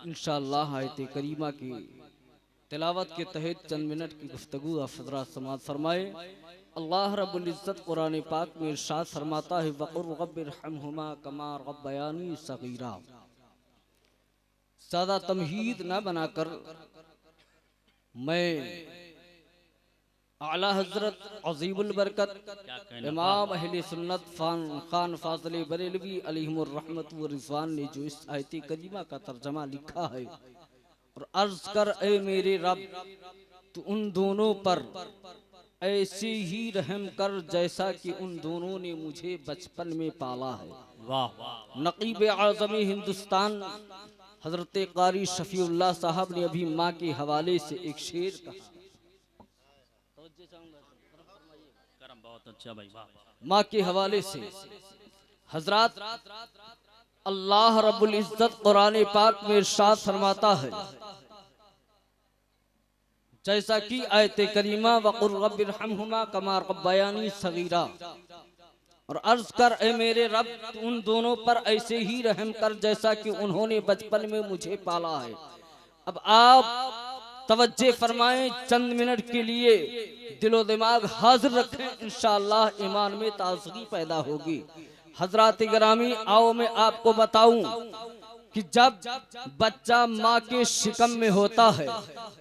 इंशाअल्लाह आयत करीमा की तिलावत के तहत चंद मिनट की गुफ्तगू आप हज़रात समाअत फरमाए। अल्लाह रब्बुल इज़्ज़त कुरान पाक में इरशाद फरमाता है वक़ुर रब्बिरहमहुमा कमा रब्बयानी सगीरा। ज़्यादा तमहीद ना बनाकर मैं आला हजरत अज़ीमुल बरकत इमाम अहले सुन्नत खान फाज़िल बरेलवी अलैहिमुर रहमत व रिज़वान ने जो इस आयत करीमा का तर्जमा लिखा है और अर्ज कर ए मेरे रब तू उन दोनों पर ऐसे ही रहम कर जैसा कि उन दोनों ने मुझे बचपन में पाला है। वाह। नकीब आज़म हिंदुस्तान हजरत कारी शफीउल्लाह साहब ने अभी माँ के हवाले से एक शेर कहा। बहुत अच्छा भाई, माँ के हवाले से हजरत अल्लाह रब्बुल इज़्ज़त कुरान पाक में इरशाद फरमाता है जैसा कि आयत करीमा वक़ुर रब्बिरहमहुमा कमा रब्बयानी सगीरा और अर्ज कर ए मेरे रब उन दोनों पर ऐसे ही रहम कर जैसा कि उन्होंने बचपन में मुझे पाला है। अब आप तवज्जे फरमाएं, चंद मिनट के लिए दिलो दिमाग हाजिर रखें, इंशाअल्लाह ईमान में ताज़गी पैदा होगी। हजरात गिरामी, आओ मैं आपको बताऊं कि जब बच्चा माँ के शिकम में होता है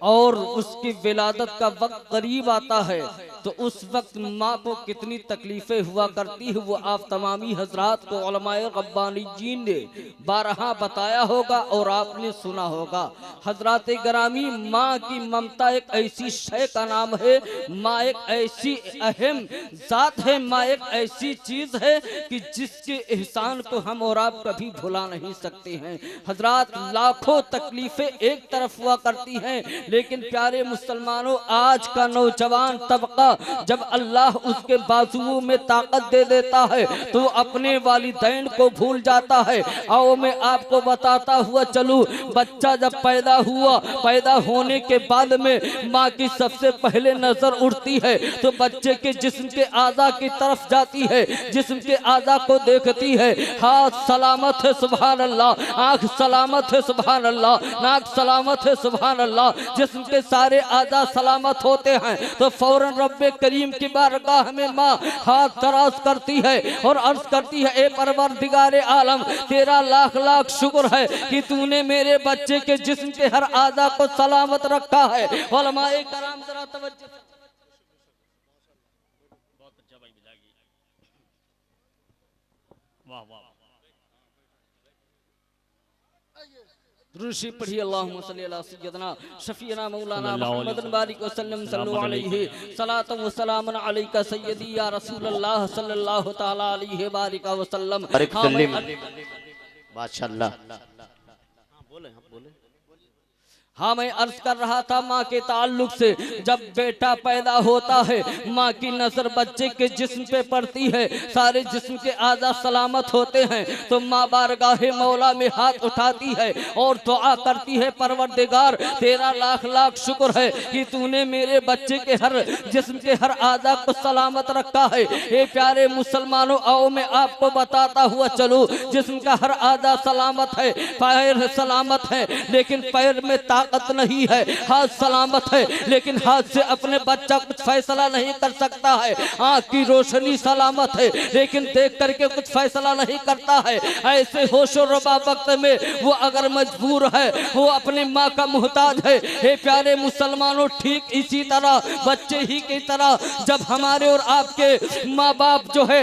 और उसकी विलादत का वक्त करीब आता है तो उस वक्त माँ को कितनी तकलीफें हुआ करती है वो आप तमामी हजरात को उलमाए रब्बानीयीन ने बारहा बताया होगा और आपने सुना होगा। हजरात गिरामी, माँ की ममता एक ऐसी शय का नाम है, माँ एक ऐसी अहम जात है, माँ एक ऐसी चीज है कि जिसके एहसान को हम और आप कभी भुला नहीं सकते हैं। हजरात, लाखों तकलीफें एक तरफ हुआ करती हैं, लेकिन प्यारे मुसलमानों, आज का नौजवान तबका जब अल्लाह उसके बाजुओं में ताकत दे देता है तो अपने वालिदैन को भूल जाता है। आओ मैं आपको बताता हुआ चलूं, बच्चा जब पैदा हुआ, पैदा होने के बाद में माँ की सबसे पहले नजर उठती है तो बच्चे के जिस्म के आज़ा की तरफ जाती है, जिस्म के आज़ा को देखती है। हाथ सलामत है सुभान अल्लाह, आँख सलामत है सुभान अल्लाह, नाक सलामत है सुभान अल्लाह, जिस्म के सारे आज़ा सलामत होते हैं तो फौरन रब्बे करीम की बारगाह में माँ हाथ दराज करती है और अर्ज करती है, ए परवरदिगारे आलम, तेरा लाख लाख शुक्र है कि तूने मेरे बच्चे के जिस्म के हर आज़ा को सलामत रखा है। उलमाए कराम जरा तवज्जो। बहुत अच्छा भाई, वाह वाह। दुरूद पढ़िए, अल्लाहुम्मा सल्ली अला सय्यदना शफीना मौलाना मुहम्मद बारिक वसल्लम सल्लल्लाहु अलैहि सलातु व सलामुन अलैका सय्यदी या रसूलल्लाह सल्लल्लाहु तआला अलैहि बारिक वसल्लम। माशाअल्लाह। हाँ, मैं अर्ज कर रहा था माँ के ताल्लुक से, जब बेटा पैदा होता है माँ की नजर बच्चे के जिस्म पे पड़ती है, सारे जिस्म के आज़ा सलामत होते हैं तो माँ बारगाहे मौला में हाथ उठाती है और दुआ करती है, परवरदिगार तेरा लाख लाख शुक्र है कि तूने मेरे बच्चे के हर जिस्म के हर आज़ा को सलामत रखा है। ये प्यारे मुसलमानों, आओ मैं आपको बताता हुआ चलूँ, जिस्म का हर आज़ा सलामत है, पैर सलामत है लेकिन पैर में ताकत नहीं है, हाथ सलामत है लेकिन हाथ से अपने बच्चा कुछ फैसला नहीं कर सकता है, आँख की रोशनी सलामत है लेकिन देख करके कुछ फैसला नहीं करता है। ऐसे होशो रबा वक्त में वो अगर मजबूर है, वो अपनी माँ का मुहताज है। हे प्यारे मुसलमानों, ठीक इसी तरह बच्चे ही की तरह जब हमारे और आपके माँ बाप जो है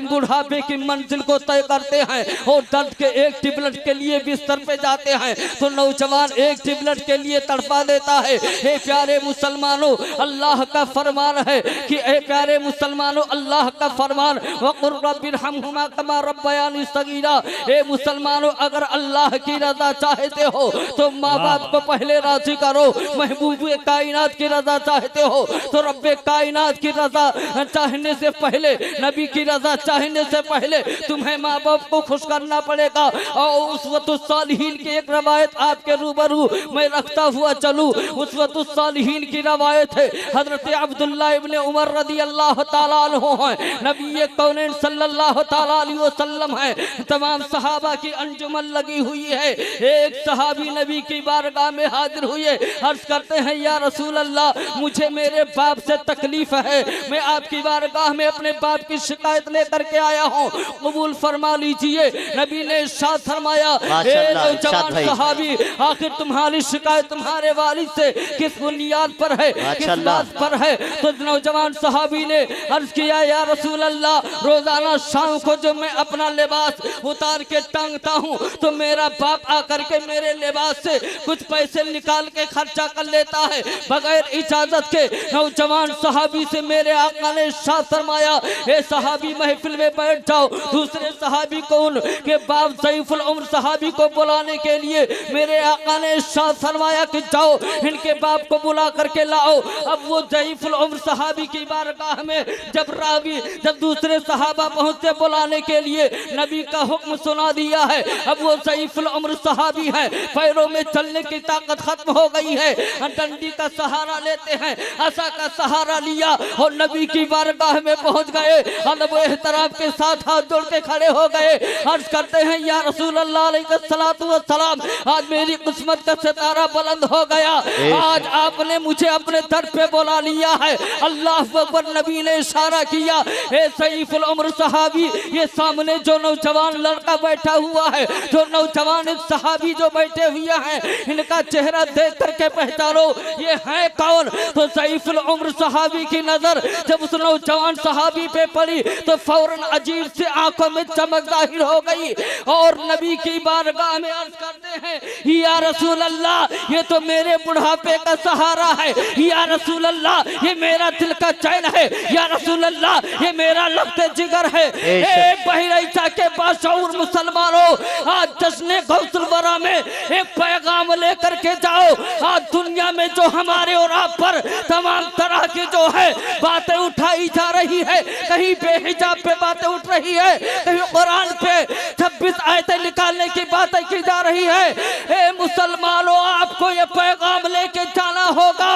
बुढ़ापे की मंजिल को तय करते हैं और दर्द के एक टिबलेट के लिए बिस्तर पे जाते हैं तो नौजवान एक टिबलेट के लिए तड़पा देता है। हे प्यारे मुसलमानों, अल्लाह का फरमान है कि हे प्यारे मुसलमानों, अल्लाह का फरमान वक़ुर रब्बिरहमहुमा कमा रब्बयानी सगीरा। हे मुसलमानों, अगर अल्लाह की रजा चाहते हो तो माँ बाप को पहले राजी करो, महबूब कायनात की रजा चाहते हो तो रब्बे कायनात की रजा चाहने से पहले, नबी की रजा चाहने से पहले तुम्हें माँ बाप को खुश करना पड़ेगा। और उस वक्त सालिहीन की एक रवायत आपके रूबरू मैं रखता हुआ चलूं। उसवतुस सालिहीन की रवायत है, हजरत अब्दुल्ला इब्ने उमर रदी अल्लाह ताला अन्हु हैं, नबी कौनैन सल्लल्लाहु ताला अलैहि वसल्लम है। तमाम सहाबा की अंजुमन लगी हुई है। एक सहाबी नबी की बारगाह में हाजिर हुए, अर्ज करते हैं या रसूल अल्लाह, मुझे मेरे बाप से तकलीफ है, मैं आपकी बारगाह में अपने बाप की शिकायत लेकर के आया हूँ, कबूल फरमा लीजिए। नबी ने इरशाद फरमाया, नौजवान सहाबी, आखिर तुम्हारी शिकायत तुम्हारे वालिद से किस बुनियाद पर है, किस बात पर है? तो नौजवान सहाबी ने अर्ज किया, या रसूल अल्लाह, रोजाना शाम को जब मैं अपना लिबास उतार के टांगता हूँ तो मेरा बाप आकर के मेरे लिबास से कुछ पैसे निकाल के खर्चा कर लेता है बगैर इजाजत के। नौजवान सहाबी से मेरे आका ने इरशाद फरमाया, ए सहाबी महफिल में बैठ जाओ। दूसरे सहाबी को उनके बाप ज़ईफुल उम्र सहाबी को बुलाने के लिए मेरे आका ने इरशाद फरमाया कि जाओ इनके बाप को बुला करके लाओ। अब वो ज़ईफुल उम्र सहाबी की बारगाह में जब दूसरे सहाबा पहुंचे बुलाने के लिए, नबी का हुक्म सुना दिया है। अब वो ज़ईफुल उम्र सहाबी है, पैरों में चलने की ताकत खत्म हो गई है, डंडी का सहारा लेते हैं, आसा का सहारा लिया और नबी की बारगाह में पहुंच गए। अदब एहतराम के साथ हाथ जोड़ के खड़े हो गए, अर्ज करते हैं या रसूल अल्लाह अलैहिस्सलातु वस्सलाम, आज मेरी किस्मत का सितारा बुलंद हो गया, आज आपने मुझे अपने दर पे बुला लिया है। अल्लाह अकबर। नबी ने इशारा किया, ए ज़ईफुल उम्र सहाबी, ये सामने जो नौजवान लड़का बैठा हुआ है, जो नौजवान सहाबी जो बैठे हुए हैं, इनका चेहरा देख करके पहचानो ये है कौन? तो ज़ईफुल उम्र सहाबी की नजर जब उस नौजवान सहाबी पे पड़ी तो फौरन अजीब से आंखों में चमक जाहिर हो गई और नबी की बारगाह में अर्ज करते हैं, या रसूल अल्लाह, ये तो मेरे बुढ़ापे का सहारा है, या रसूल अल्लाह, ये मेरा दिल का चैन है, या रसूल अल्लाह, ये मेरा लफ्ज़े जिगर है। ए बहरैचा के बाशऊर मुसलमानों, आज जश्न गौसुल वरा में एक पैगाम लेकर के जाओ। आज दुनिया में जो हमारे और आप पर तमाम तरह की जो है बातें उठाई जा रही है, कहीं बेहिजाब पे बातें उठ रही है, कहीं कुरान पे 26 आयतें निकालने की बातें की जा रही है। ए मुसलमानों, आपको ये पैगाम लेके जाना होगा।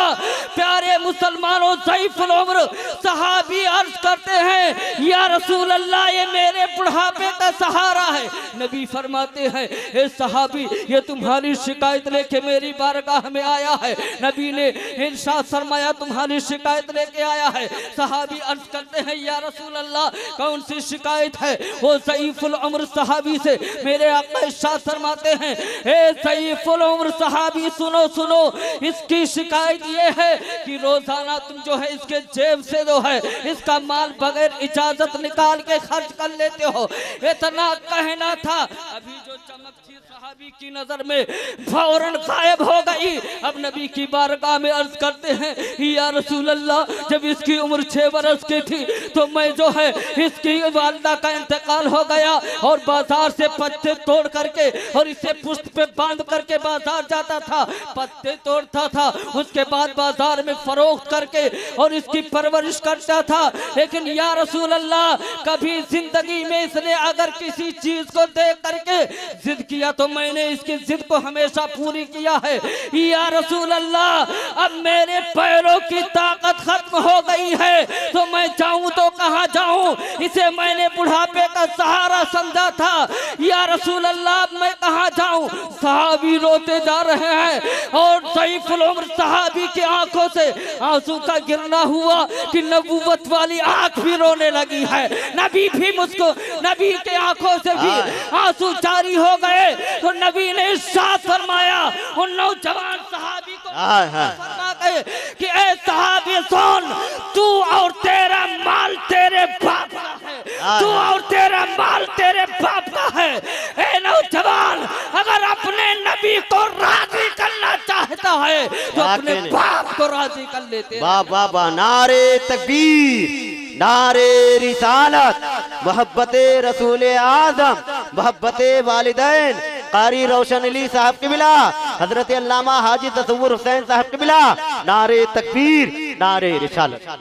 प्यारे मुसलमानों, ज़ईफुल उम्र सहाबी अर्ज करते हैं, या रसूल अल्लाह, ये मेरे बुढ़ापे का सहारा है। नबी फरमाते हैं, ए सहाबी, ये तुम्हारी शिकायत लेके मेरी बारगाह में आया है। नबी ने इरशाद फरमाया, तुम्हारी शिकायत लेके आया है। सहाबी अर्ज करते हैं, या रसूल अल्लाह, कौन सी शिकायत है? वो ज़ईफुल उम्र सहाबी से मेरे आका इरशाद फरमाते हैं, ए ज़ईफुल उम्र सहाबी, सुनो सुनो, इसकी शिकायत ये है कि रोजाना तुम जो है इसके जेब से जो है इसका माल बगैर इजाजत निकाल के खर्च कर लेते हो। इतना कहना था, अभी जो चमक थी सहाबी की नजर में फौरन गायब हो गई। अब नबी की बारगाह में अर्ज करते हैं, या रसूल अल्लाह, जब इसकी उम्र 6 बरस की थी तो मैं जो है इसकी वालिदा का इंतकाल हो गया और बाजार से पत्ते तोड़ करके और इसे पुष्ट पे बांध करके बाजार जाता था, पत्ते तोड़ता था, उसके बाद बाजार में फरोख्त करके और इसकी परवरिश करता था। लेकिन या रसूल अल्लाह, कभी जिंदगी में इसने अगर किसी चीज को देख करके जिद किया तो मैंने इसकी जिद को हमेशा पूरी किया है। या रसूल अल्लाह, अब मेरे पैरों की ताकत खत्म हो गई है तो मैं जाऊं तो कहां जाऊं? इसे मैंने बुढ़ापे का सहारा समझा था। या रसूल अल्लाह, अब मैं कहां जाऊं? सहाबी रोते जा रहे हैं और ज़ईफुल उम्र सहाबी की आंखों से आंसू का गिरना हुआ कि नबूवत वाली आंख भी रोने लगी है। नबी के आंखों से भी आंसू जारी हो गए तो नबी ने इरशाद फरमाया उन नौजवान सहाबी को, फरमा गए कि ए सहाबी सुन, तू और तेरा माल तेरे बाप का है, तू और तेरा माल तेरे बाप का है। ए नौजवान, अगर अपने नबी को राजी करना चाहता है तो अपने बाप को राजी कर लेते। वाह वाह वाह, नारे तकबीर, नारे रिसालत, मोहब्बते रसूल आज़म, मोहब्बते वालिदैन, कारी रोशन अली साहब किबला, हजरत अल्लामा हाजी तसव्वुर हुसैन साहब किबला, नारे तकबीर, नारे रिसालत।